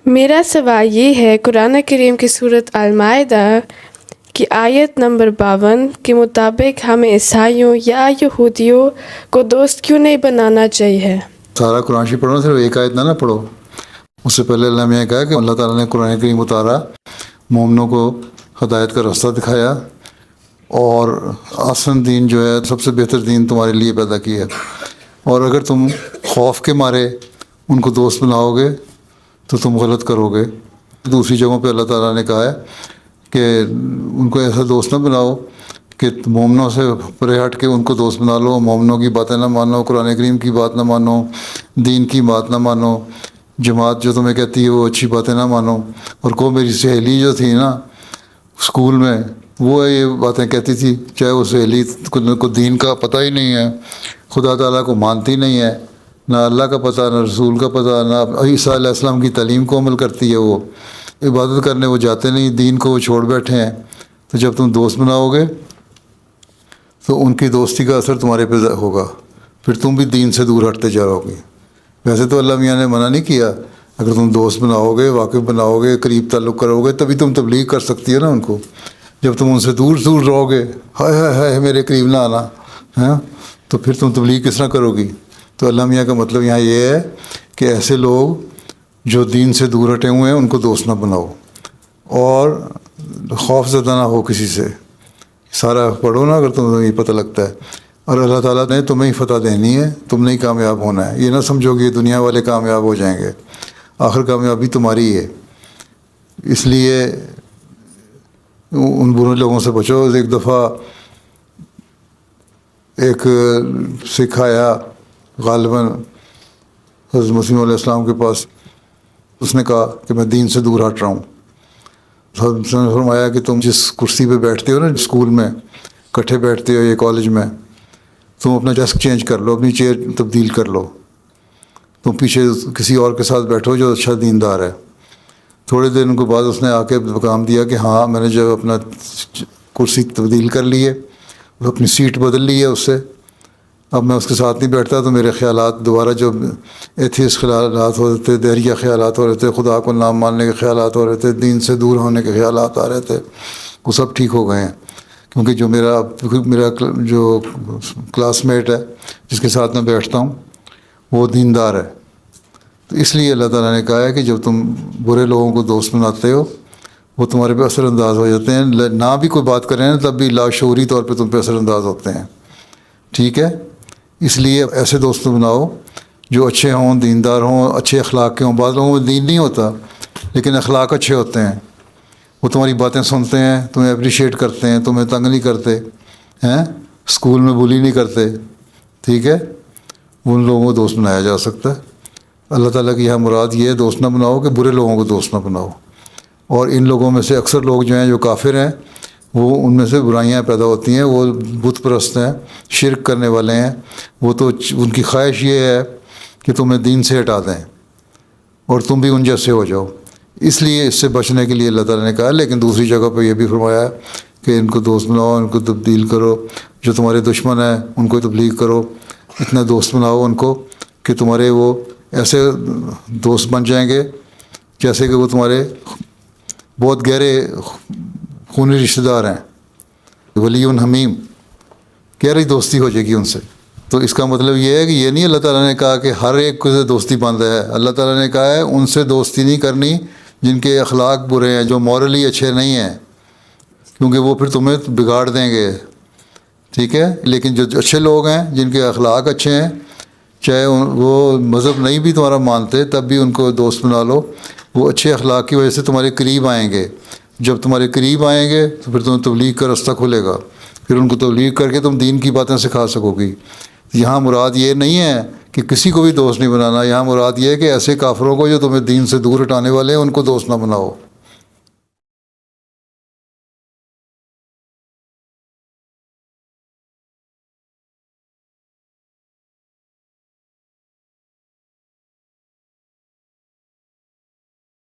میرا سوال یہ ہے، قرآن کریم کی سورۃ المائدہ کی آیت نمبر 52 کے مطابق ہمیں عیسائیوں یا یہودیوں کو دوست کیوں نہیں بنانا چاہیے؟ سارا قرآن شریف پڑھو، صرف ایک آیت نہ پڑھو۔ اس سے پہلے اللہ نے کہا کہ اللہ تعالیٰ نے قرآن کریم اتارا، مومنوں کو ہدایت کا راستہ دکھایا، اور آسن دین جو ہے سب سے بہتر دین تمہارے لیے پیدا کیا ہے، اور اگر تم خوف کے مارے ان کو دوست بناؤ گے تو تم غلط کرو گے۔ دوسری جگہوں پہ اللہ تعالیٰ نے کہا ہے کہ ان کو ایسا دوست نہ بناؤ کہ مومنوں سے پرے ہٹ کے ان کو دوست بنا لو، مومنوں کی باتیں نہ مانو، قرآن کریم کی بات نہ مانو، دین کی بات نہ مانو، جماعت جو تمہیں کہتی ہے وہ اچھی باتیں نہ مانو۔ اور کو میری سہیلی جو تھی نا اسکول میں، وہ یہ باتیں کہتی تھی، چاہے وہ سہیلی کو دین کا پتہ ہی نہیں ہے، خدا تعالیٰ کو مانتی نہیں ہے، نہ اللہ کا پتہ، نہ رسول کا پتہ، نہ عیسیٰ علیہ السلام کی تعلیم کو عمل کرتی ہے، وہ عبادت کرنے وہ جاتے نہیں، دین کو وہ چھوڑ بیٹھے ہیں۔ تو جب تم دوست بناؤ گے تو ان کی دوستی کا اثر تمہارے پہ ہوگا، پھر تم بھی دین سے دور ہٹتے جا رہو گے۔ ویسے تو اللہ میاں نے منع نہیں کیا، اگر تم دوست بناؤ گے، واقف بناؤ گے، قریب تعلق کرو گے، تبھی تم تبلیغ کر سکتی ہے نا ان کو۔ جب تم ان سے دور دور رہو گے، ہائے ہائے ہائے میرے قریب نہ آنا، ہاں، تو پھر تم تبلیغ کس طرح کرو گی؟ تو اللہ میاں کا مطلب یہاں یہ ہے کہ ایسے لوگ جو دین سے دور ہٹے ہوئے ہیں ان کو دوست نہ بناؤ، اور خوف زدہ نہ ہو کسی سے۔ سارا پڑھو نا اگر تمہیں یہ پتہ لگتا ہے، اور اللہ تعالیٰ نے تمہیں ہی فتح دینی ہے، تم نے ہی کامیاب ہونا ہے۔ یہ نہ سمجھو کہ دنیا والے کامیاب ہو جائیں گے، آخر کامیابی تمہاری ہے۔ اس لیے ان برے لوگوں سے بچو۔ ایک دفعہ ایک سکھ آیا غالباً حضرت مسیح علیہ السلام کے پاس، اس نے کہا کہ میں دین سے دور ہٹ رہا ہوں۔ حضرت نے فرمایا کہ تم جس کرسی پہ بیٹھتے ہو نا اسکول میں، اکٹھے بیٹھتے ہو یا کالج میں، تم اپنا ڈیسک چینج کر لو، اپنی چیئر تبدیل کر لو، تم پیچھے کسی اور کے ساتھ بیٹھو جو اچھا دیندار ہے۔ تھوڑے دن کے بعد اس نے آ کے پیغام دیا کہ ہاں میں نے جو اپنا کرسی تبدیل کر لی ہے، اپنی سیٹ بدل لی ہے اس سے، اب میں اس کے ساتھ نہیں بیٹھتا، تو میرے خیالات دوبارہ جو ایتھیس خیالات ہو رہے تھے، دہریہ خیالات ہو رہے تھے، خدا کو نام ماننے کے خیالات ہو رہے تھے، دین سے دور ہونے کے خیالات آ رہے تھے، وہ سب ٹھیک ہو گئے ہیں، کیونکہ جو میرا جو کلاس میٹ ہے جس کے ساتھ میں بیٹھتا ہوں وہ دیندار ہے۔ تو اس لیے اللہ تعالیٰ نے کہا ہے کہ جب تم برے لوگوں کو دوست بناتے ہو وہ تمہارے پہ اثر انداز ہو جاتے ہیں، نہ بھی کوئی بات کریں تب بھی لاشعوری طور پہ تم پہ اثر انداز ہوتے ہیں، ٹھیک ہے؟ اس لیے ایسے دوست بناؤ جو اچھے ہوں، دیندار ہوں، اچھے اخلاق کے ہوں۔ بعض لوگوں میں دین نہیں ہوتا لیکن اخلاق اچھے ہوتے ہیں، وہ تمہاری باتیں سنتے ہیں، تمہیں اپریشیٹ کرتے ہیں، تمہیں تنگ نہیں کرتے ہیں، اسکول میں بلی نہیں کرتے، ٹھیک ہے؟ ان لوگوں کو دوست بنایا جا سکتا ہے۔ اللہ تعالیٰ کی یہاں مراد یہ ہے دوست نہ بناؤ کہ برے لوگوں کو دوست نہ بناؤ۔ اور ان لوگوں میں سے اکثر لوگ جو ہیں جو کافر ہیں، وہ ان میں سے برائیاں پیدا ہوتی ہیں، وہ بت پرست ہیں، شرک کرنے والے ہیں، وہ تو ان کی خواہش یہ ہے کہ تمہیں دین سے ہٹا دیں اور تم بھی ان جیسے ہو جاؤ۔ اس لیے اس سے بچنے کے لیے اللہ تعالیٰ نے کہا، لیکن دوسری جگہ پہ یہ بھی فرمایا ہے کہ ان کو دوست بناؤ، ان کو تبدیل کرو، جو تمہارے دشمن ہیں ان کو تبلیغ کرو، اتنا دوست بناؤ ان کو کہ تمہارے وہ ایسے دوست بن جائیں گے جیسے کہ وہ تمہارے بہت گہرے خونی رشتہ دار ہیں، ولی حمیم، گہری دوستی ہو جائے گی ان سے۔ تو اس کا مطلب یہ ہے کہ یہ نہیں اللہ تعالیٰ نے کہا کہ ہر ایک سے دوستی بند ہے، اللہ تعالیٰ نے کہا ہے ان سے دوستی نہیں کرنی جن کے اخلاق برے ہیں، جو مورلی اچھے نہیں ہیں، کیونکہ وہ پھر تمہیں بگاڑ دیں گے، ٹھیک ہے؟ لیکن جو اچھے لوگ ہیں جن کے اخلاق اچھے ہیں، چاہے وہ مذہب نہیں بھی تمہارا مانتے تب بھی ان کو دوست بنا لو، وہ اچھے اخلاق کی وجہ سے تمہارے قریب آئیں گے۔ جب تمہارے قریب آئیں گے تو پھر تمہیں تبلیغ کا راستہ کھلے گا، پھر ان کو تبلیغ کر کے تم دین کی باتیں سکھا سکو گی۔ یہاں مراد یہ نہیں ہے کہ کسی کو بھی دوست نہیں بنانا، یہاں مراد یہ ہے کہ ایسے کافروں کو جو تمہیں دین سے دور ہٹانے والے ہیں ان کو دوست نہ بناؤ۔